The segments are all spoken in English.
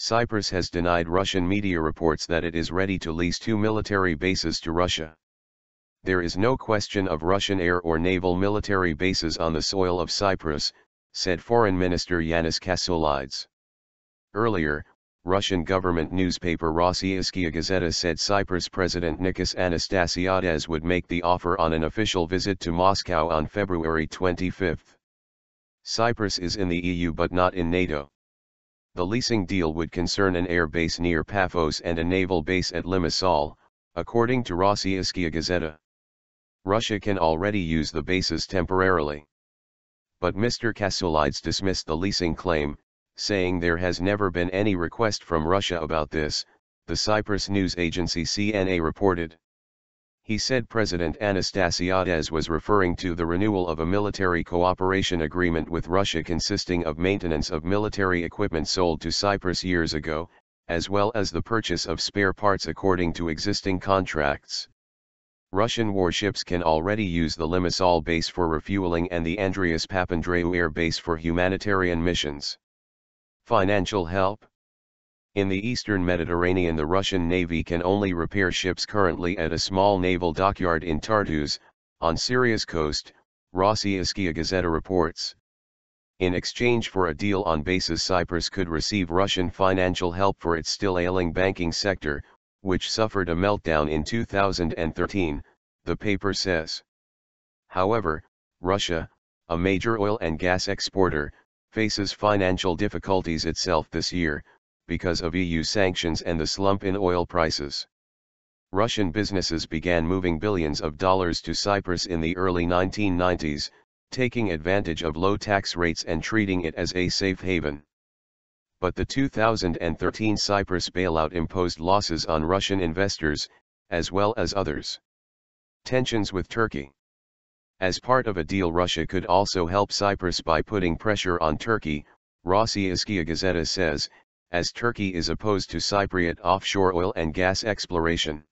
Cyprus has denied Russian media reports that it is ready to lease 2 military bases to Russia. There is no question of Russian air or naval military bases on the soil of Cyprus, said Foreign Minister Ioannis Kasoulides. Earlier, Russian government newspaper Rossiiskaya Gazeta said Cyprus President Nicos Anastasiades would make the offer on an official visit to Moscow on February 25. Cyprus is in the EU but not in NATO. The leasing deal would concern an air base near Paphos and a naval base at Limassol, according to Rossiiskaya Gazeta. Russia can already use the bases temporarily. But Mr Kasoulides dismissed the leasing claim, saying there has never been any request from Russia about this, the Cyprus News Agency CNA reported. He said President Anastasiades was referring to the renewal of a military cooperation agreement with Russia consisting of maintenance of military equipment sold to Cyprus years ago, as well as the purchase of spare parts according to existing contracts. Russian warships can already use the Limassol base for refueling and the Andreas Papandreou air base for humanitarian missions. Financial help. In the eastern Mediterranean, the Russian Navy can only repair ships currently at a small naval dockyard in Tartus, on Syria's coast, Rossiiskaya Gazeta reports. In exchange for a deal on bases, Cyprus could receive Russian financial help for its still ailing banking sector, which suffered a meltdown in 2013, the paper says. However, Russia, a major oil and gas exporter, faces financial difficulties itself this year, because of EU sanctions and the slump in oil prices. Russian businesses began moving billions of dollars to Cyprus in the early 1990s, taking advantage of low tax rates and treating it as a safe haven. But the 2013 Cyprus bailout imposed losses on Russian investors, as well as others. Tensions with Turkey. As part of a deal, Russia could also help Cyprus by putting pressure on Turkey, Rossiiskaya Gazeta says, as Turkey is opposed to Cypriot offshore oil and gas exploration.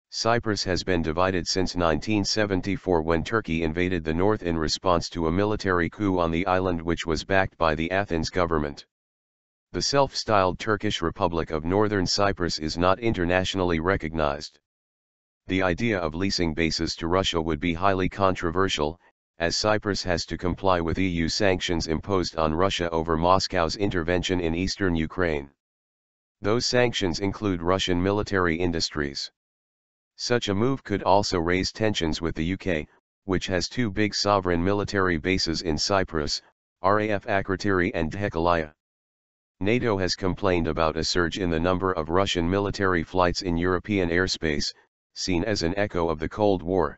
Cyprus has been divided since 1974, when Turkey invaded the north in response to a military coup on the island which was backed by the Athens government. The self-styled Turkish Republic of Northern Cyprus is not internationally recognized. The idea of leasing bases to Russia would be highly controversial, as Cyprus has to comply with EU sanctions imposed on Russia over Moscow's intervention in eastern Ukraine. Those sanctions include Russian military industries. Such a move could also raise tensions with the UK, which has 2 big sovereign military bases in Cyprus, RAF Akrotiri and Dhekelia. NATO has complained about a surge in the number of Russian military flights in European airspace, seen as an echo of the Cold War.